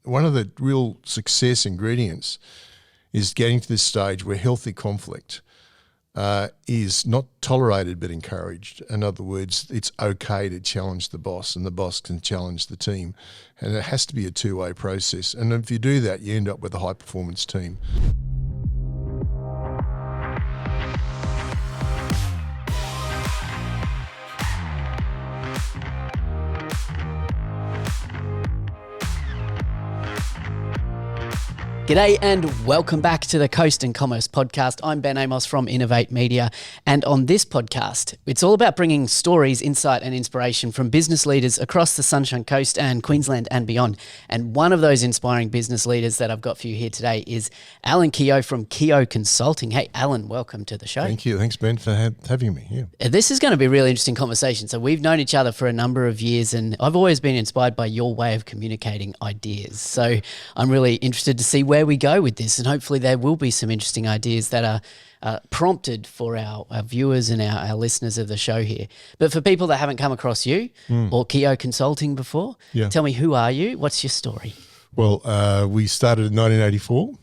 one of the real success ingredients is getting to this stage where healthy conflict is not tolerated but encouraged. In other words, it's okay to challenge the boss and the boss can challenge the team. And it has to be a two-way process. And if you do that, you end up with a high-performance team. G'day and welcome back to the Coast and Commerce podcast. I'm Ben Amos from Innovate Media, and on this podcast, it's all about bringing stories, insight and inspiration from business leaders across the Sunshine Coast and Queensland and beyond. And one of those inspiring business leaders that I've got for you here today is Allan Keogh from Keogh Consulting. Hey, Allan, welcome to the show. Thank you. Thanks, Ben, for having me. Yeah. This is going to be a really interesting conversation. So we've known each other for a number of years, and I've always been inspired by your way of communicating ideas. So I'm really interested to see where we go with this, and hopefully there will be some interesting ideas that are prompted for our viewers and our listeners of the show here. But for people that haven't come across you or Keogh Consulting before, tell me, who are you? What's your story? Well, we started in 1984,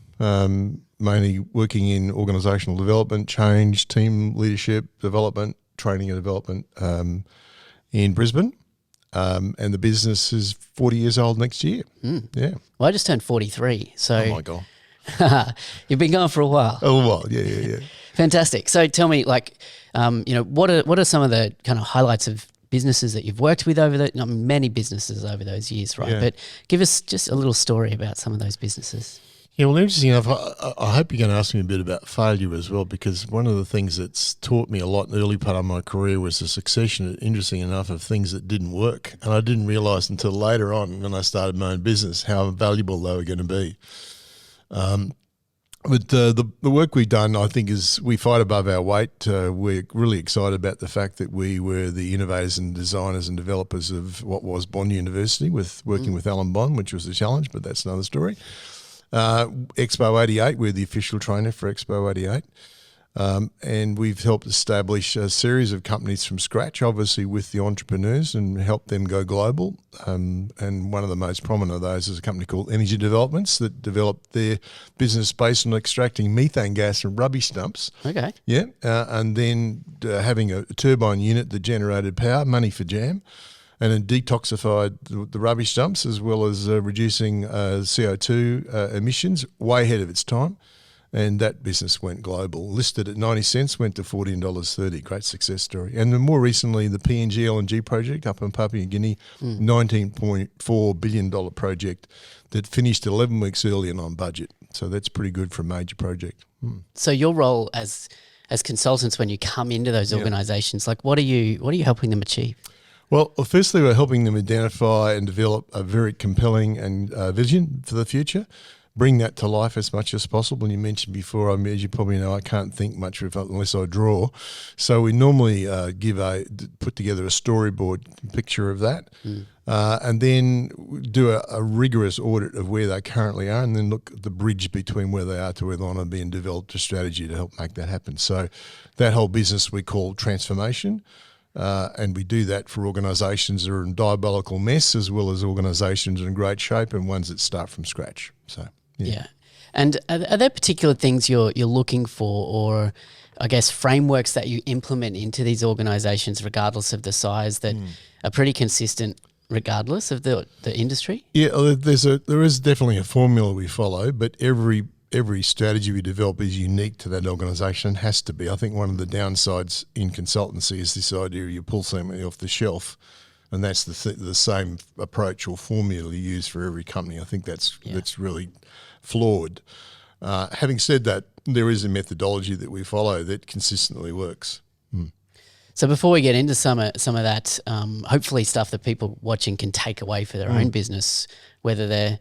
mainly working in organisational development, change, team leadership, development, training and development in Brisbane. And the business is 40 years old next year. Yeah. Well, I just turned 43. So oh my God. You've been going for a while. A while, yeah. Fantastic. So tell me, what are some of the kind of highlights of businesses that you've worked with over many businesses over those years, right? Yeah. But give us just a little story about some of those businesses. Yeah, well, interesting enough, I hope you're going to ask me a bit about failure as well, because one of the things that's taught me a lot in the early part of my career was a succession, interesting enough, of things that didn't work. And I didn't realise until later on when I started my own business how valuable they were going to be. But the work we've done, I think, is we fight above our weight. We're really excited about the fact that we were the innovators and designers and developers of what was Bond University, with working with Alan Bond, which was a challenge, but that's another story. Expo 88, we're the official trainer for Expo 88. And we've helped establish a series of companies from scratch, obviously with the entrepreneurs, and help them go global. And one of the most prominent of those is a company called Energy Developments that developed their business based on extracting methane gas from rubbish dumps. Okay. Yeah. And then having a turbine unit that generated power, money for jam, and it detoxified the rubbish dumps, as well as reducing CO2 emissions way ahead of its time. And that business went global. Listed at 90 cents, went to $14.30. Great success story. And then more recently, the PNG LNG project up in Papua New Guinea, $19.4 billion project that finished 11 weeks early and on budget. So that's pretty good for a major project. So your role as consultants, when you come into those organisations, what are you helping them achieve? Well, firstly, we're helping them identify and develop a very compelling and vision for the future. Bring that to life as much as possible. And you mentioned before, as you probably know, I can't think much unless I draw. So we normally put together a storyboard picture of that, and then do a rigorous audit of where they currently are, and then look at the bridge between where they are to where they want to be, and develop a strategy to help make that happen. So that whole business we call transformation. And we do that for organisations that are in diabolical mess, as well as organisations in great shape and ones that start from scratch. So yeah. And are there particular things you're looking for, or I guess frameworks that you implement into these organisations, regardless of the size, that are pretty consistent regardless of the industry? Yeah, there is definitely a formula we follow, but every strategy we develop is unique to that organisation. It has to be. I think one of the downsides in consultancy is this idea you pull something off the shelf, and that's the same approach or formula you use for every company. I think that's really flawed. Having said that, there is a methodology that we follow that consistently works. So before we get into some of that, hopefully stuff that people watching can take away for their own business, whether they're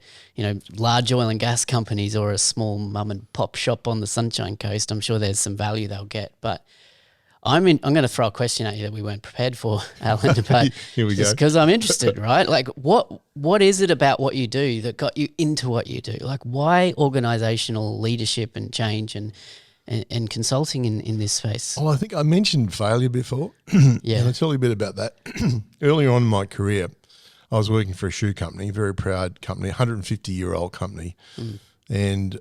large oil and gas companies or a small mum and pop shop on the Sunshine Coast, I'm sure there's some value they'll get. But I'm going to throw a question at you that we weren't prepared for, Allan. But here we go. Because I'm interested, right? What is it about what you do that got you into what you do? Why organisational leadership and change and consulting in this space? Well, I think I mentioned failure before. Yeah. And I'll tell you a bit about that. Earlier on in my career, I was working for a shoe company, very proud company, 150-year-old company. And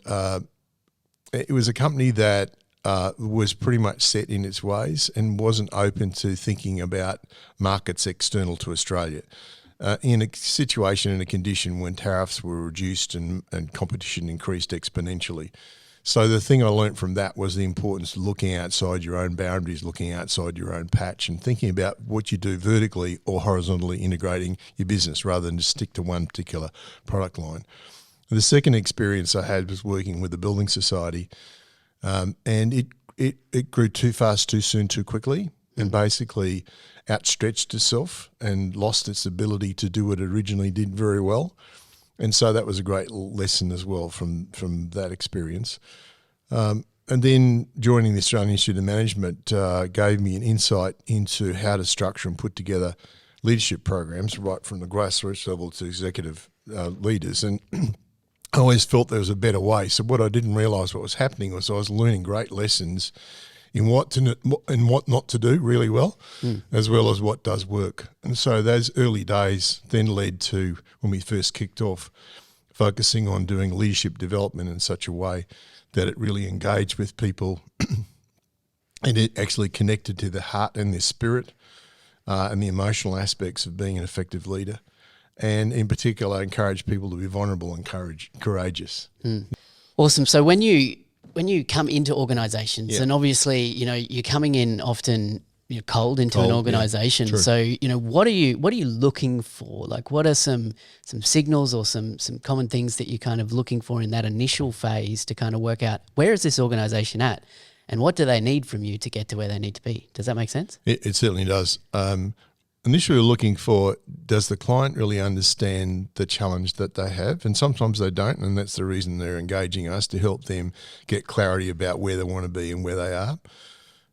it was a company that was pretty much set in its ways and wasn't open to thinking about markets external to Australia. In a situation, in a condition when tariffs were reduced and competition increased exponentially. So the thing I learnt from that was the importance of looking outside your own boundaries, looking outside your own patch and thinking about what you do vertically or horizontally integrating your business rather than just stick to one particular product line. The second experience I had was working with the building society, and it grew too fast, too soon, too quickly, and basically outstretched itself and lost its ability to do what it originally did very well. And so that was a great lesson as well from that experience. And then joining the Australian Institute of Management gave me an insight into how to structure and put together leadership programs right from the grassroots level to executive leaders. And I always felt there was a better way. So what I didn't realise what was happening was I was learning great lessons in what not to do really well, as well as what does work. And so those early days then led to, when we first kicked off, focusing on doing leadership development in such a way that it really engaged with people and it actually connected to the heart and their spirit and the emotional aspects of being an effective leader. And in particular, encourage people to be vulnerable and courageous. Awesome. So when you come into organisations, and obviously, you're coming in often cold into an organisation. Yeah, so, what are you looking for? Like, what are some signals or some common things that you're kind of looking for in that initial phase to kind of work out where is this organisation at, and what do they need from you to get to where they need to be? Does that make sense? It certainly does. Initially, we're looking for, does the client really understand the challenge that they have? And sometimes they don't, and that's the reason they're engaging us, to help them get clarity about where they want to be and where they are.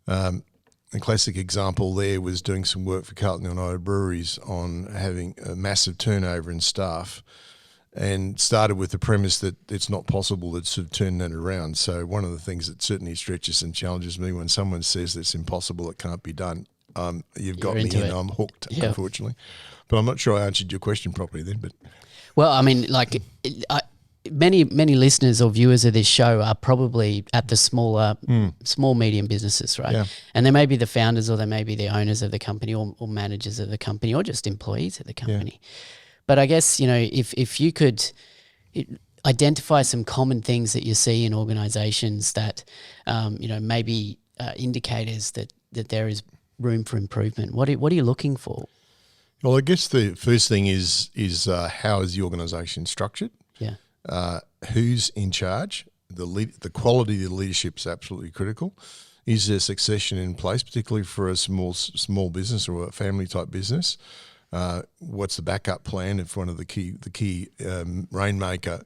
A classic example there was doing some work for Carlton United Breweries on having a massive turnover in staff, and started with the premise that it's not possible to sort of turn that around. So one of the things that certainly stretches and challenges me when someone says it's impossible, it can't be done. You've got me and I'm hooked, unfortunately. But I'm not sure I answered your question properly then. But well, I mean, like many listeners or viewers of this show are probably at the small, medium businesses, right? Yeah. And they may be the founders or they may be the owners of the company or managers of the company or just employees of the company. Yeah. But I guess, if you could identify some common things that you see in organisations that, maybe indicators that there is room for improvement. What are you looking for? Well, I guess the first thing is how is the organisation structured? Yeah. Who's in charge? The quality of the leadership is absolutely critical. Is there succession in place, particularly for a small business or a family type business? What's the backup plan if one of the key rainmaker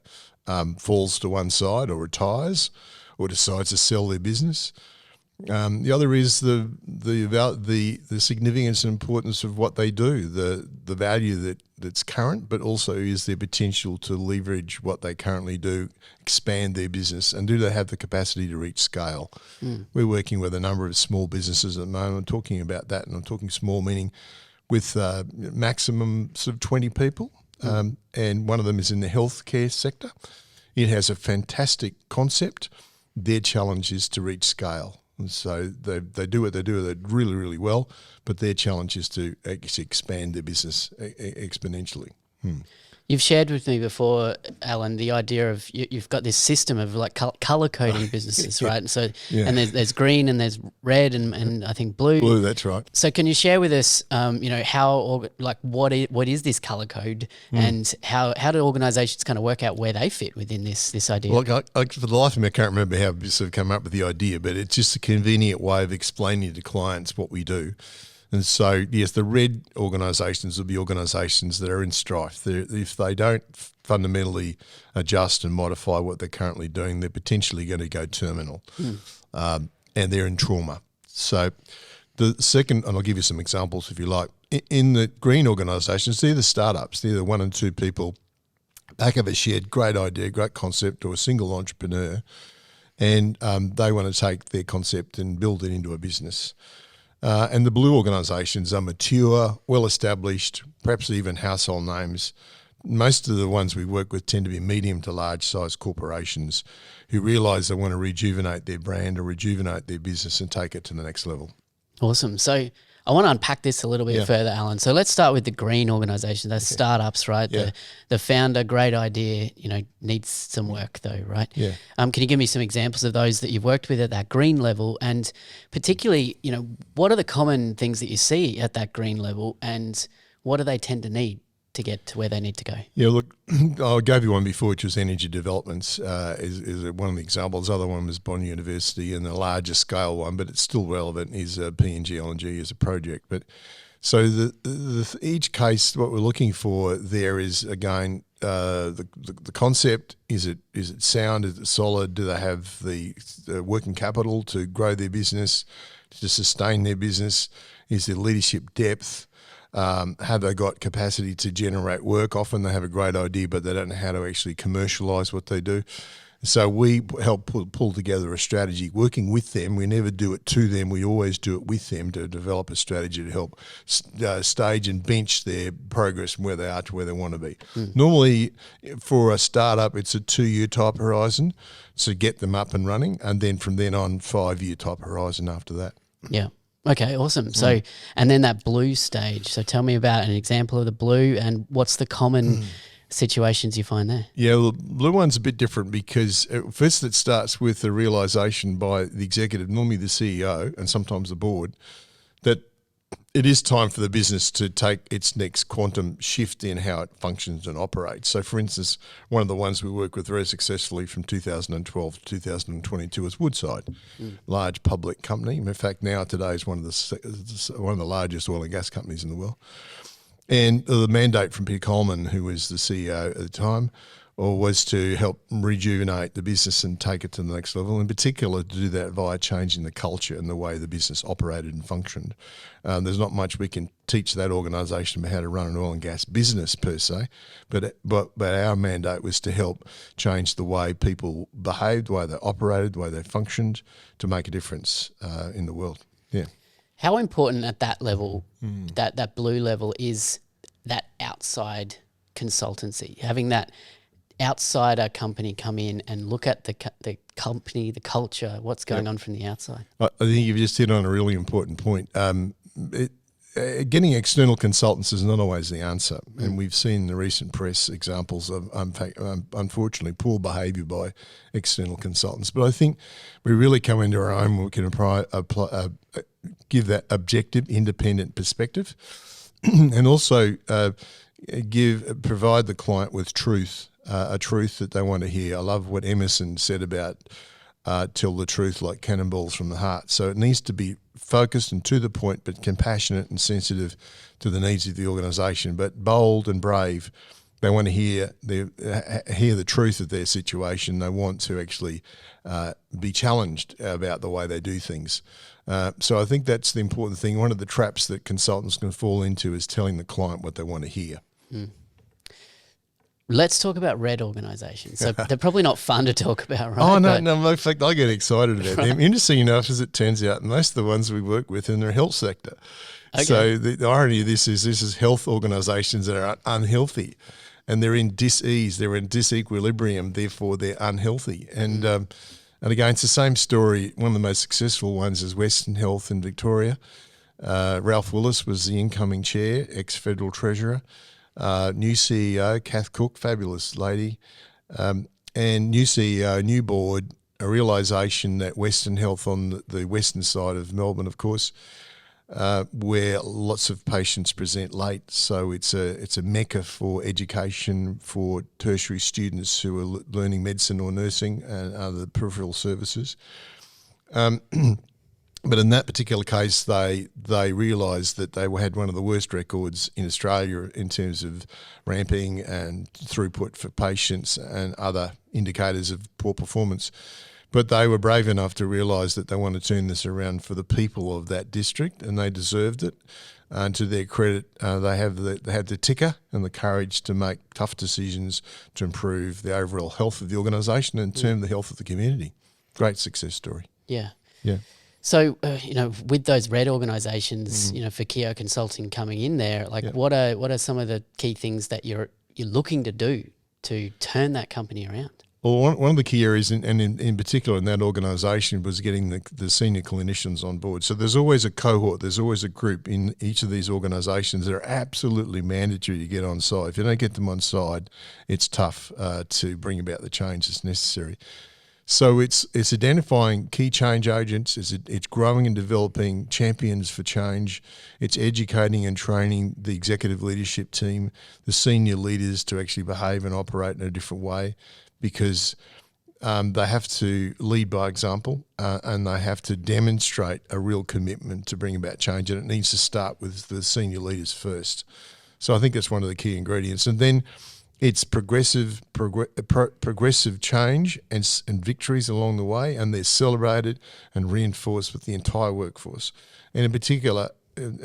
falls to one side or retires or decides to sell their business? The other is the significance and importance of what they do, the value that's current, but also is their potential to leverage what they currently do, expand their business, and do they have the capacity to reach scale? We're working with a number of small businesses at the moment. I'm talking about that, and I'm talking small meaning with maximum sort of 20 people, and one of them is in the healthcare sector. It has a fantastic concept. Their challenge is to reach scale. And so they do what they do really, really well, but their challenge is to actually expand their business exponentially. You've shared with me before, Allan, the idea of you've got this system of like color coding businesses, right? And so, and there's green and there's red and I think blue. Blue, that's right. So, can you share with us, how what is this color code, and how do organisations kind of work out where they fit within this idea? Well, for the life of me, I can't remember how we sort of come up with the idea, but it's just a convenient way of explaining to clients what we do. And so, yes, the red organisations will be organisations that are in strife. If they don't fundamentally adjust and modify what they're currently doing, they're potentially going to go terminal, and they're in trauma. So the second, and I'll give you some examples if you like, in the green organisations, they're the startups. They're the 1 and 2 people, back of a shed, great idea, great concept, or a single entrepreneur, and they want to take their concept and build it into a business. And the blue organisations are mature, well-established, perhaps even household names. Most of the ones we work with tend to be medium to large-sized corporations who realise they want to rejuvenate their brand or rejuvenate their business and take it to the next level. Awesome. So I want to unpack this a little bit further, Alan. So let's start with the green organisations, those startups, right? Yeah. The founder, great idea, needs some work though, right? Yeah. Can you give me some examples of those that you've worked with at that green level, and particularly, what are the common things that you see at that green level, and what do they tend to need to get to where they need to go? Yeah, look, I gave you one before, which was energy developments, is one of the examples. The other one was Bond University, and the larger scale one, but it's still relevant, is PNG LNG as a project. But so each case, what we're looking for there is, again, the concept, is it sound, is it solid, do they have the working capital to grow their business, to sustain their business, is there leadership depth, have they got capacity to generate work? Often they have a great idea, but they don't know how to actually commercialise what they do. So we help pull together a strategy, working with them. We never do it to them. We always do it with them to develop a strategy to help stage and bench their progress from where they are to where they want to be. Normally, for a startup, it's a 2-year type horizon, so get them up and running, and then from then on, 5-year type horizon after that. Yeah. Okay, awesome. So, and then that blue stage. So tell me about an example of the blue, and what's the common situations you find there? Yeah, well, the blue one's a bit different because first it starts with the realisation by the executive, normally the CEO and sometimes the board, that it is time for the business to take its next quantum shift in how it functions and operates. So, for instance, one of the ones we work with very successfully from 2012 to 2022 is Woodside, large public company. In fact, now today is one of the largest oil and gas companies in the world. And the mandate from Peter Coleman, who was the CEO at the time, was to help rejuvenate the business and take it to the next level, in particular to do that via changing the culture and the way the business operated and functioned. There's not much we can teach that organisation about how to run an oil and gas business per se, but our mandate was to help change the way people behaved, the way they operated, the way they functioned, to make a difference in the world. Yeah. How important at that level, that blue level, is that outside consultancy, having that outsider company come in and look at the company, the culture, what's going on from the outside? I think you've just hit on a really important point. Getting external consultants is not always the answer, and we've seen in the recent press examples of, unfortunately, poor behaviour by external consultants. But I think we really come into our own when we can give that objective, independent perspective, and also provide the client with truth. A truth that they want to hear. I love what Emerson said about tell the truth like cannonballs from the heart. So it needs to be focused and to the point, but compassionate and sensitive to the needs of the organisation, but bold and brave. They want to hear the truth of their situation. They want to actually be challenged about the way they do things. So I think that's the important thing. One of the traps that consultants can fall into is telling the client what they want to hear. Let's talk about red organisations. So they're probably not fun to talk about, right? Oh, no. In fact, I get excited about them. Interesting enough, as it turns out, most of the ones we work with in the health sector. Okay. So the irony of this is health organisations that are unhealthy, and they're in dis-ease, they're in disequilibrium, therefore they're unhealthy. And again, it's the same story. One of the most successful ones is Western Health in Victoria. Ralph Willis was the incoming chair, ex-Federal Treasurer. New CEO, Kath Cook, fabulous lady, and new CEO, new board, a realisation that Western Health on the western side of Melbourne, of course, where lots of patients present late. So it's a mecca for education for tertiary students who are learning medicine or nursing and other peripheral services. But in that particular case, they realised that they had one of the worst records in Australia in terms of ramping and throughput for patients and other indicators of poor performance. But they were brave enough to realise that they want to turn this around for the people of that district, and they deserved it. And to their credit, they had the ticker and the courage to make tough decisions to improve the overall health of the organisation and in turn the health of the community. Great success story. Yeah. Yeah. So, with those red organisations, for Keogh Consulting coming in there, what are some of the key things that you're looking to do to turn that company around? Well, one of the key areas, and in particular in that organisation, was getting the senior clinicians on board. So there's always a cohort, there's always a group in each of these organisations that are absolutely mandatory to get on side. If you don't get them on side, it's tough to bring about the change that's necessary. So it's identifying key change agents, it's growing and developing champions for change, it's educating and training the executive leadership team, the senior leaders to actually behave and operate in a different way, because they have to lead by example and they have to demonstrate a real commitment to bring about change, and it needs to start with the senior leaders first. So I think that's one of the key ingredients. And then it's progressive change and victories along the way, and they're celebrated and reinforced with the entire workforce, and in particular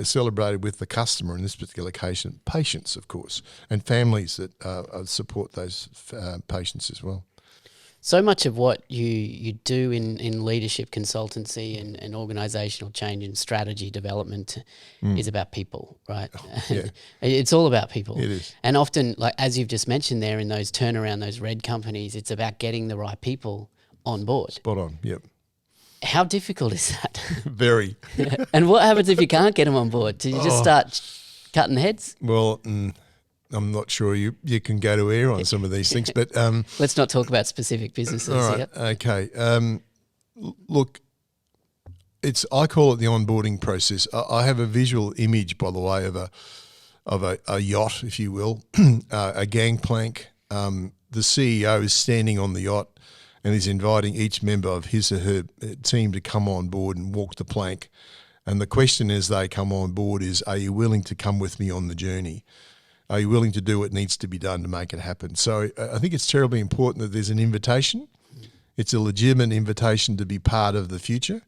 celebrated with the customer, in this particular case, patients, of course, and families that support those patients as well. So much of what you do in leadership consultancy and organisational change and strategy development is about people, right? Yeah. It's all about people. It is. And often, like as you've just mentioned there, in those turnaround, those red companies, it's about getting the right people on board. Spot on, yep. How difficult is that? Very. And what happens if you can't get them on board? Do you just start cutting heads? Well, I'm not sure you can go to air on some of these things, but let's not talk about specific businesses. all right, okay. Look, I call it the onboarding process. I have a visual image, by the way, of a yacht, if you will, a gangplank. The CEO is standing on the yacht and is inviting each member of his or her team to come on board and walk the plank. And the question as they come on board is, are you willing to come with me on the journey? Are you willing to do what needs to be done to make it happen? So I think it's terribly important that there's an invitation. It's a legitimate invitation to be part of the future,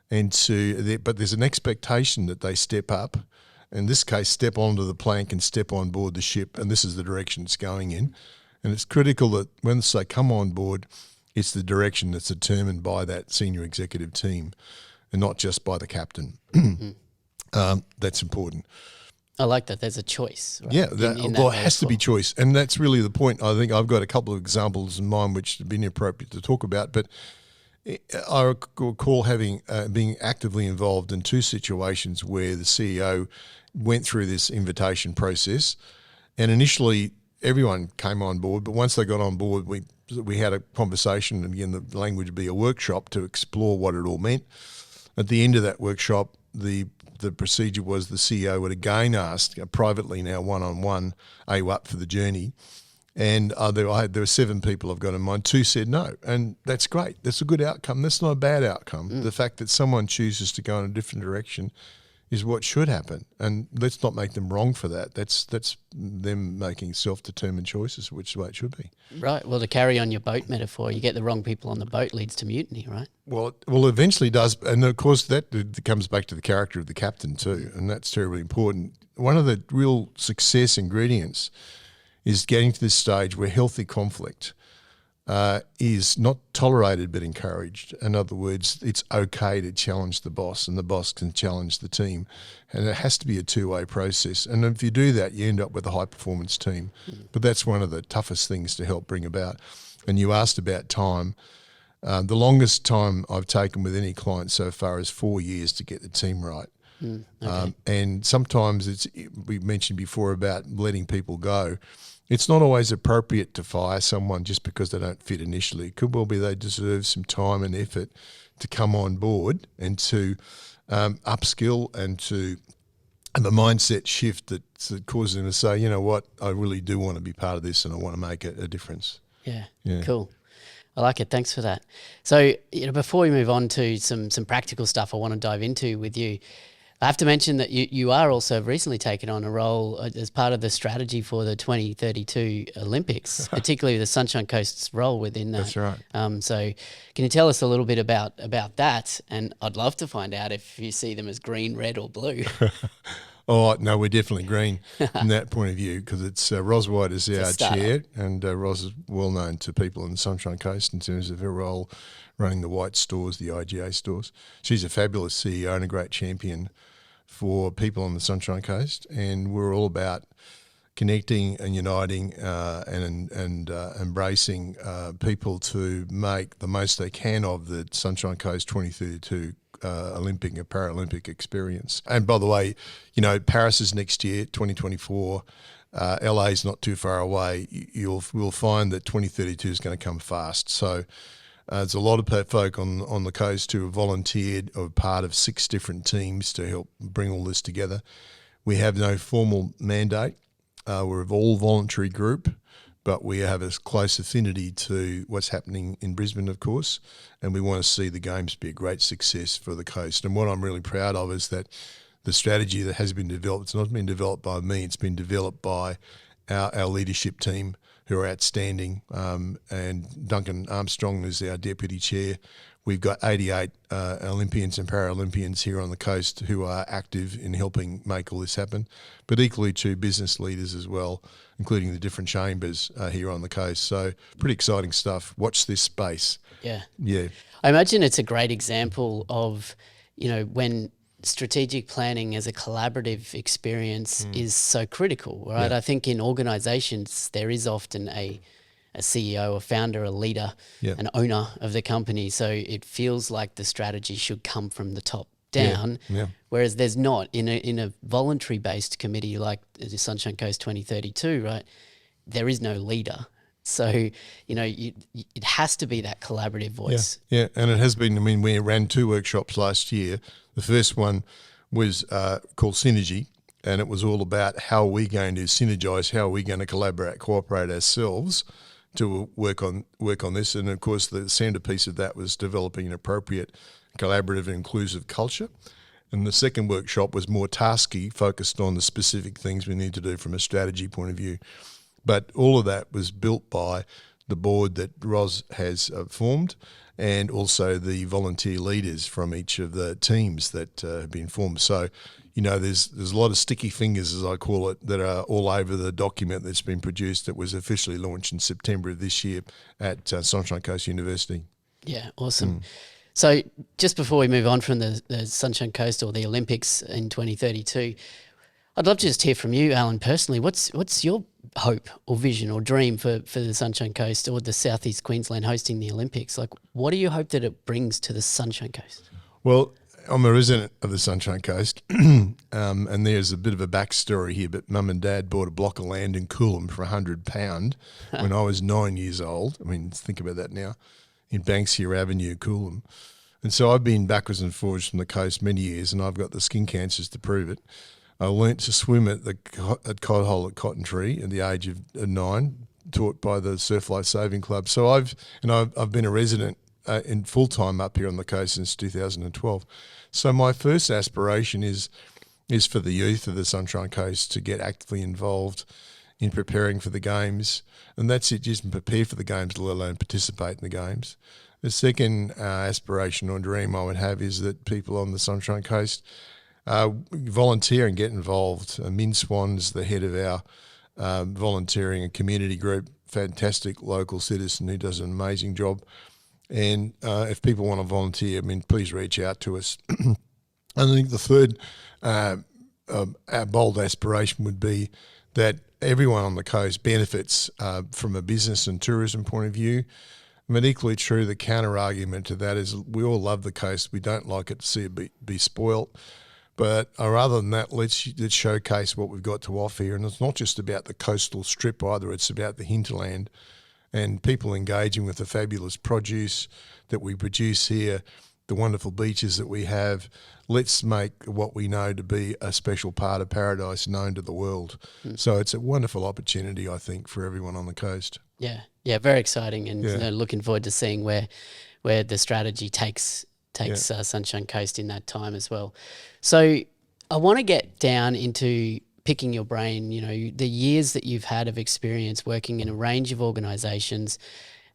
but there's an expectation that they step up. In this case, step onto the plank and step on board the ship, and this is the direction it's going in. And it's critical that when they come on board, it's the direction that's determined by that senior executive team and not just by the captain. That's important. I like that. There's a choice. Right? Yeah, it has to be choice. And that's really the point. I think I've got a couple of examples in mind which have been inappropriate to talk about, but I recall being actively involved in two situations where the CEO went through this invitation process, and initially everyone came on board, but once they got on board, we had a conversation, and again, the language would be a workshop to explore what it all meant. At the end of that workshop, the procedure was the CEO would again ask privately, now one-on-one, are you up for the journey? And there were 7 people I've got in mind. 2 said no, and that's great. That's a good outcome. That's not a bad outcome. The fact that someone chooses to go in a different direction is what should happen, and let's not make them wrong for that. That's them making self-determined choices, which is the way it should be. Right. Well, to carry on your boat metaphor, you get the wrong people on the boat leads to mutiny, right? Well, eventually does, and of course that comes back to the character of the captain too, and that's terribly important. One of the real success ingredients is getting to this stage where healthy conflict is not tolerated but encouraged. In other words, it's okay to challenge the boss, and the boss can challenge the team, and it has to be a two-way process. And if you do that, you end up with a high-performance team. But that's one of the toughest things to help bring about. And you asked about time. The longest time I've taken with any client so far is 4 years to get the team right. Okay. And sometimes we mentioned before about letting people go. It's not always appropriate to fire someone just because they don't fit initially. It could well be they deserve some time and effort to come on board and to upskill and to have a mindset shift that causes them to say, you know what, I really do want to be part of this and I want to make a difference. Yeah, cool. I like it. Thanks for that. So, before we move on to some practical stuff I want to dive into with you, I have to mention that you are also recently taken on a role as part of the strategy for the 2032 Olympics, particularly the Sunshine Coast's role within that. That's right. So can you tell us a little bit about that? And I'd love to find out if you see them as green, red or blue. Oh, no, we're definitely green from that point of view because it's Ros White is our chair, and Ros is well known to people on the Sunshine Coast in terms of her role running the White stores, the IGA stores. She's a fabulous CEO and a great champion for people on the Sunshine Coast, and we're all about connecting and uniting and embracing people to make the most they can of the Sunshine Coast 2032 Olympic and Paralympic experience. And by the way, you know, Paris is next year, 2024. LA is not too far away. We'll find that 2032 is going to come fast. So there's a lot of folk on the coast who have volunteered or part of 6 different teams to help bring all this together. We have no formal mandate. We're an all voluntary group, but we have a close affinity to what's happening in Brisbane, of course, and we want to see the Games be a great success for the coast. And what I'm really proud of is that the strategy that has been developed, it's not been developed by me, it's been developed by our leadership team who are outstanding, and Duncan Armstrong is our deputy chair. We've got 88 Olympians and Paralympians here on the coast who are active in helping make all this happen, but equally to business leaders as well, including the different chambers here on the coast. So pretty exciting stuff. Watch this space. Yeah. Yeah. I imagine it's a great example of, you know, when strategic planning as a collaborative experience is so critical, right? Yeah. I think in organizations there is often a CEO, a founder, a leader, an owner of the company. So it feels like the strategy should come from the top down, whereas there's not in a voluntary based committee like the Sunshine Coast 2032, right? There is no leader. So, you know, it has to be that collaborative voice. Yeah, and it has been. I mean, we ran 2 workshops last year. The first one was called Synergy, and it was all about how are we going to synergise, how are we going to collaborate, cooperate ourselves to work on this. And of course, the centerpiece of that was developing an appropriate collaborative and inclusive culture. And the second workshop was more tasky, focused on the specific things we need to do from a strategy point of view. But all of that was built by the board that Ros has formed, and also the volunteer leaders from each of the teams that have been formed. So, you know, there's a lot of sticky fingers, as I call it, that are all over the document that's been produced that was officially launched in September of this year at Sunshine Coast University. Yeah, awesome. So just before we move on from the Sunshine Coast or the Olympics in 2032, I'd love to just hear from you, Allan, personally. What's your hope or vision or dream for the Sunshine Coast or the Southeast Queensland hosting the Olympics? Like, what do you hope that it brings to the Sunshine Coast? Well, I'm a resident of the Sunshine Coast, and there's a bit of a backstory here, but Mum and Dad bought a block of land in Coolum for £100 when I was 9 years old. I mean, think about that now, in Banksia Avenue, Coolum. And so I've been backwards and forwards from the coast many years, and I've got the skin cancers to prove it. I learnt to swim at Cod Hole at Cotton Tree at the age of 9, taught by the Surf Life Saving Club. So I've been a resident in full time up here on the coast since 2012. So my first aspiration is for the youth of the Sunshine Coast to get actively involved in preparing for the Games, and that's it. Just prepare for the Games, let alone participate in the Games. The second aspiration or dream I would have is that people on the Sunshine Coast volunteer and get involved. Min Swan's the head of our volunteering and community group, fantastic local citizen who does an amazing job. And if people want to volunteer, I mean, please reach out to us. I think the third our bold aspiration would be that everyone on the coast benefits from a business and tourism point of view. But equally true, the counter argument to that is we all love the coast. We don't like it to see it be spoilt. But rather than that, let's showcase what we've got to offer here. And it's not just about the coastal strip either. It's about the hinterland and people engaging with the fabulous produce that we produce here, the wonderful beaches that we have. Let's make what we know to be a special part of paradise known to the world. So it's a wonderful opportunity, I think, for everyone on the coast. Yeah, very exciting, and looking forward to seeing where the strategy takes Sunshine Coast in that time as well. So I want to get down into picking your brain, you know, the years that you've had of experience working in a range of organisations,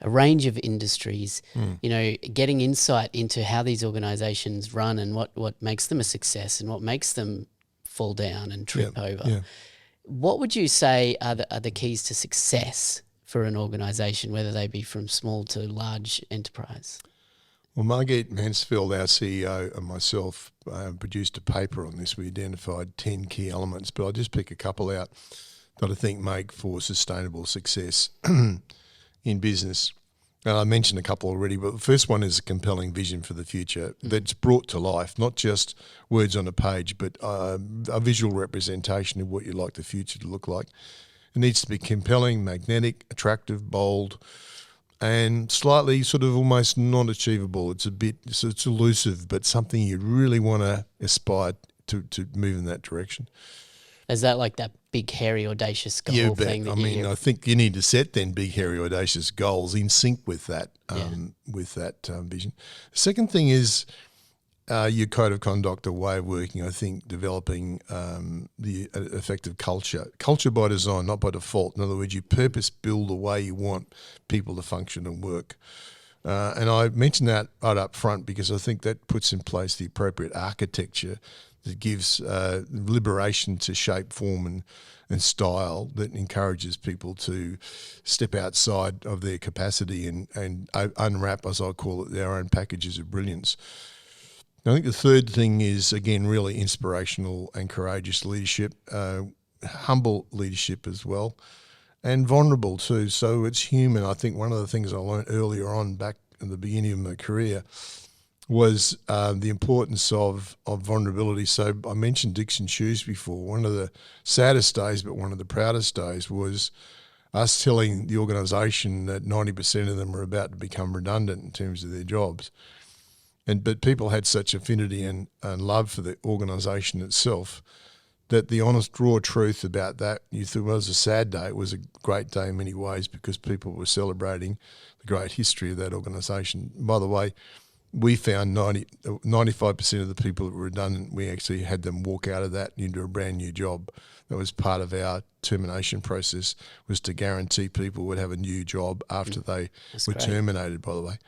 a range of industries, you know, getting insight into how these organisations run and what makes them a success and what makes them fall down and trip over. Yeah. What would you say are the keys to success for an organisation, whether they be from small to large enterprise? Well, Margit Mansfield, our CEO, and myself produced a paper on this. We identified 10 key elements, but I'll just pick a couple out that I think make for sustainable success in business. I mentioned a couple already, but the first one is a compelling vision for the future that's brought to life, not just words on a page, but a visual representation of what you'd like the future to look like. It needs to be compelling, magnetic, attractive, bold, and slightly sort of almost non-achievable. It's elusive, but something you really want to aspire to move in that direction. Is that like that big, hairy, audacious goal You bet. thing? I think you need to set then big, hairy, audacious goals in sync with that vision. The second thing is your code of conduct or way of working. I think developing the effective culture by design, not by default. In other words, you purpose build the way you want people to function and work. And I mentioned that right up front because I think that puts in place the appropriate architecture that gives liberation to shape, form and style that encourages people to step outside of their capacity and unwrap, as I call it, their own packages of brilliance. I think the third thing is, again, really inspirational and courageous leadership, humble leadership as well, and vulnerable too. So it's human. I think one of the things I learned earlier on back in the beginning of my career was the importance of vulnerability. So I mentioned Dixon Shoes before. One of the saddest days, but one of the proudest days was us telling the organisation that 90% of them are about to become redundant in terms of their jobs. But people had such affinity and love for the organisation itself that the honest, raw truth about that, you thought it was a sad day. It was a great day in many ways because people were celebrating the great history of that organisation. By the way, we found 95% of the people that were redundant, we actually had them walk out of that into a brand new job. That was part of our termination process, was to guarantee people would have a new job after they were terminated, by the way.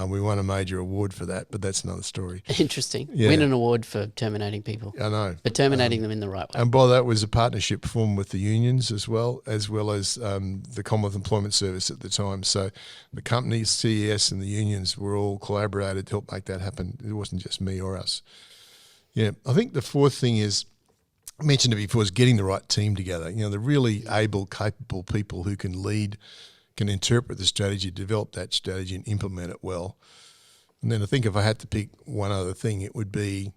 We won a major award for that, but that's another story. Interesting. Yeah. Win an award for terminating people. I know. But terminating them in the right way. And by that was a partnership formed with the unions as well as the Commonwealth Employment Service at the time. So the companies, CES and the unions were all collaborated to help make that happen. It wasn't just me or us. Yeah, I think the fourth thing is, I mentioned it before, is getting the right team together. You know, the really able, capable people who can lead, can interpret the strategy, develop that strategy and implement it well. And then I think if I had to pick one other thing, it would be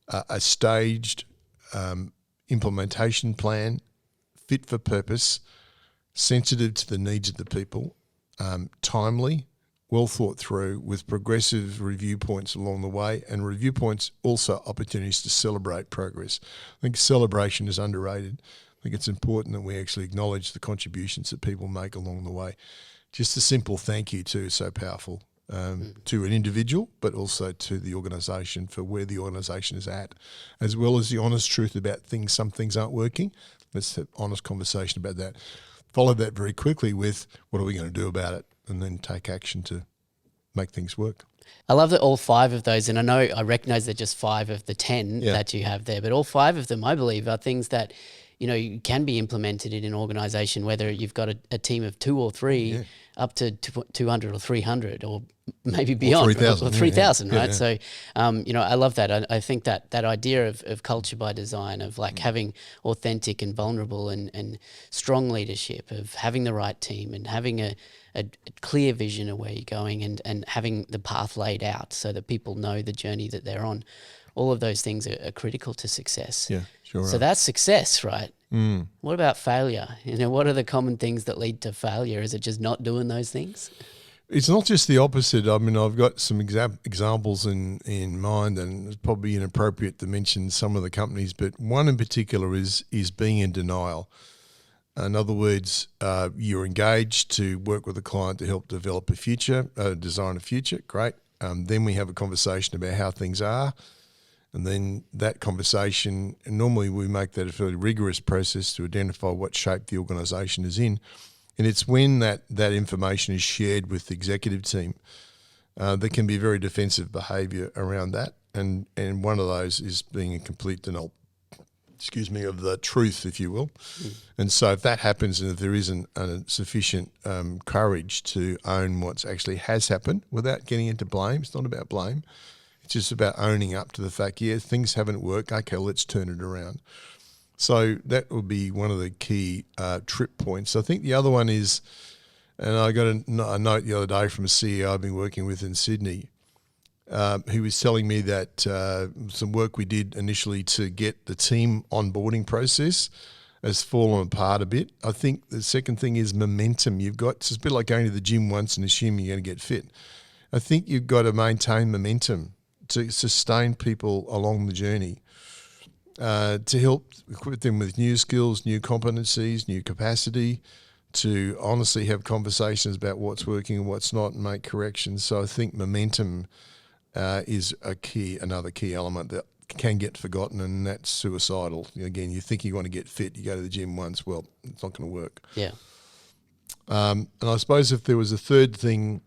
a staged implementation plan, fit for purpose, sensitive to the needs of the people, timely, well thought through, with progressive review points along the way, and review points also opportunities to celebrate progress. I think celebration is underrated. I think it's important that we actually acknowledge the contributions that people make along the way. Just a simple thank you too is so powerful to an individual, but also to the organisation for where the organisation is at, as well as the honest truth about things. Some things aren't working. Let's have honest conversation about that. Follow that very quickly with what are we going to do about it, and then take action to make things work. I love that all 5 of those, and I recognise they're just 5 of the 10 that you have there, but all 5 of them, I believe, are things that can be implemented in an organisation, whether you've got a team of 2 or 3 up to 200 or 300 or maybe beyond, or 3,000, right? Yeah. So, I love that. I think that idea of culture by design, of like having authentic and vulnerable and strong leadership, of having the right team and having a clear vision of where you're going and having the path laid out so that people know the journey that they're on. All of those things are critical to success. Yeah, sure. So that's success, right? What about failure? What are the common things that lead to failure? Is it just not doing those things? It's not just the opposite. I mean, I've got some examples in mind, and it's probably inappropriate to mention some of the companies, but one in particular is being in denial. In other words, you're engaged to work with a client to help develop a future, design a future. Great. Then we have a conversation about how things are. And then that conversation, and normally we make that a fairly rigorous process to identify what shape the organisation is in. And it's when that information is shared with the executive team, there can be very defensive behaviour around that. And one of those is being in complete of the truth, if you will. And so if that happens and if there isn't sufficient courage to own what's actually has happened without getting into blame, it's not about blame. It's just about owning up to the fact, yeah, things haven't worked. Okay, let's turn it around. So that would be one of the key trip points. I think the other one is, and I got a note the other day from a CEO I've been working with in Sydney, who was telling me that some work we did initially to get the team onboarding process has fallen apart a bit. I think the second thing is momentum. It's a bit like going to the gym once and assuming you're going to get fit. I think you've got to maintain momentum to sustain people along the journey, to help equip them with new skills, new competencies, new capacity, to honestly have conversations about what's working and what's not and make corrections. So I think momentum is another key element that can get forgotten, and that's suicidal. Again, you think you want to get fit, you go to the gym once, well, it's not going to work. Yeah. And I suppose if there was a third thing,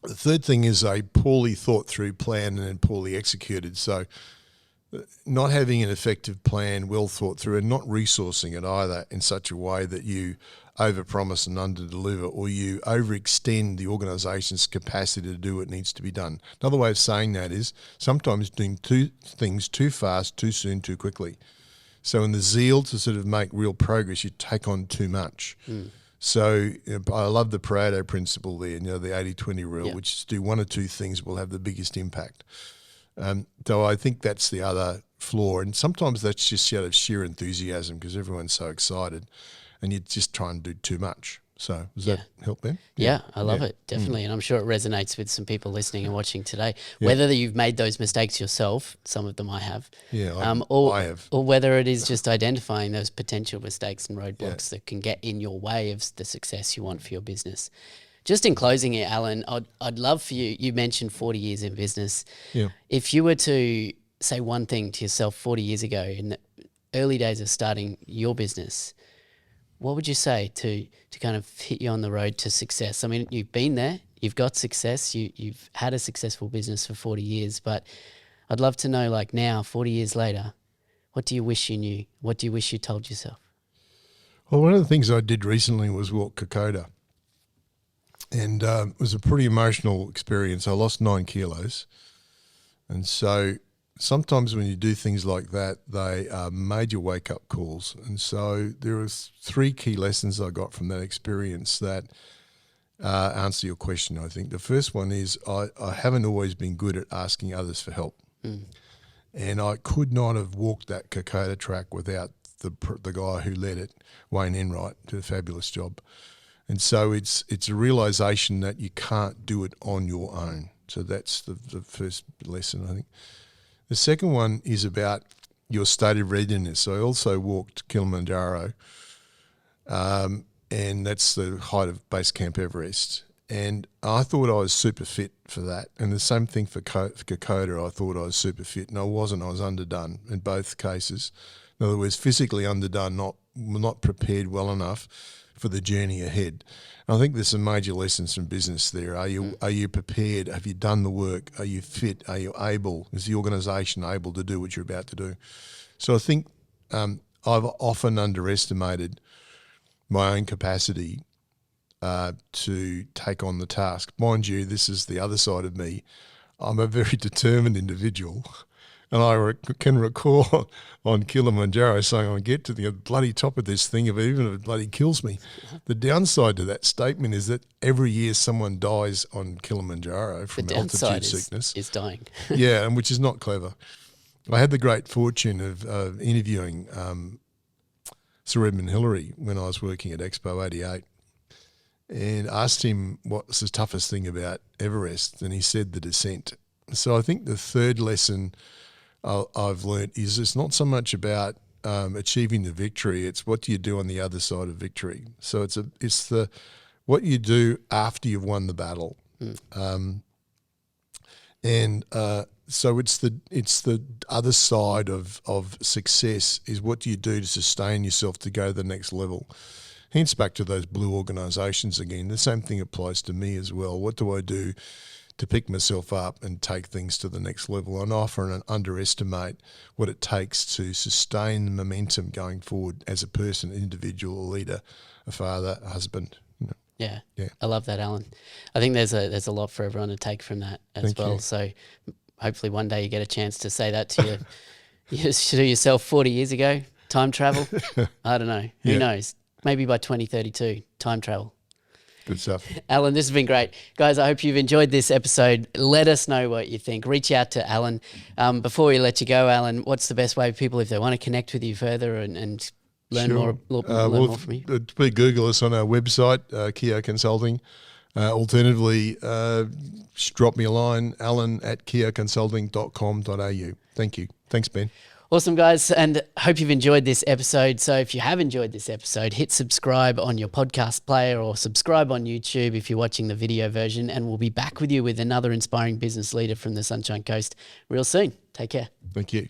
the third thing is a poorly thought through plan and then poorly executed. So not having an effective plan, well thought through, and not resourcing it either in such a way that you overpromise and underdeliver, or you overextend the organisation's capacity to do what needs to be done. Another way of saying that is sometimes doing two things too fast, too soon, too quickly. So in the zeal to sort of make real progress, you take on too much. So I love the Pareto principle there, the 80-20 rule, which is do one or two things will have the biggest impact. So I think that's the other flaw. And sometimes that's just out of sheer enthusiasm because everyone's so excited and you just try and do too much. So does that help, Ben? Yeah, I love it, definitely. And I'm sure it resonates with some people listening and watching today. Whether you've made those mistakes yourself, some of them I have. Yeah, I have. Or whether it is just identifying those potential mistakes and roadblocks that can get in your way of the success you want for your business. Just in closing it, Allan, I'd love for you mentioned 40 years in business. Yeah. If you were to say one thing to yourself 40 years ago in the early days of starting your business, what would you say to kind of hit you on the road to success? I mean, you've been there, you've got success, you've had a successful business for 40 years, but I'd love to know, like now, 40 years later, what do you wish you knew? What do you wish you told yourself? Well, one of the things I did recently was walk Kokoda. And it was a pretty emotional experience. I lost 9 kilos. And so sometimes when you do things like that, they are major wake-up calls. And so there were 3 key lessons I got from that experience that answer your question, I think. The first one is I haven't always been good at asking others for help. And I could not have walked that Kokoda track without the guy who led it, Wayne Enright, did a fabulous job. And so it's a realisation that you can't do it on your own. So that's the first lesson, I think. The second one is about your state of readiness. I also walked Kilimanjaro, and that's the height of Base Camp Everest. And I thought I was super fit for that. And the same thing for Kokoda, I thought I was super fit, and I wasn't. I was underdone in both cases. In other words, physically underdone, not prepared well enough for the journey ahead. And I think there's some major lessons from business there. Are you prepared? Have you done the work? Are you fit? Are you able? Is the organisation able to do what you're about to do? So I think I've often underestimated my own capacity to take on the task. Mind you, this is the other side of me. I'm a very determined individual. And I can recall on Kilimanjaro saying, I'll get to the bloody top of this thing, even if it bloody kills me. The downside to that statement is that every year someone dies on Kilimanjaro from altitude sickness. Is dying. Yeah, and which is not clever. I had the great fortune of interviewing Sir Edmund Hillary when I was working at Expo 88 and asked him what's the toughest thing about Everest, and he said the descent. So I think the third lesson I've learned is it's not so much about achieving the victory; it's what do you do on the other side of victory. So it's the what you do after you've won the battle, so it's the other side of success is what do you do to sustain yourself to go to the next level. Hence back to those blue organisations again. The same thing applies to me as well. What do I do to pick myself up and take things to the next level. And I often underestimate what it takes to sustain the momentum going forward as a person, individual, a leader, a father, a husband. Yeah. Yeah. I love that, Alan. I think there's a lot for everyone to take from that as Thank well. you. So hopefully one day you get a chance to say that to to yourself 40 years ago. Time travel. I don't know. Who Yeah. knows? Maybe by 2032, time travel. Good stuff. Alan, this has been great. Guys, I hope you've enjoyed this episode. Let us know what you think. Reach out to Alan. Before we let you go, Alan, what's the best way for people, if they want to connect with you further and learn more from you? Please Google us on our website, Keogh Consulting. Alternatively, just drop me a line, alan@keoghconsulting.com.au. Thank you. Thanks, Ben. Awesome, guys, and hope you've enjoyed this episode. So if you have enjoyed this episode, hit subscribe on your podcast player or subscribe on YouTube if you're watching the video version, and we'll be back with you with another inspiring business leader from the Sunshine Coast real soon. Take care. Thank you.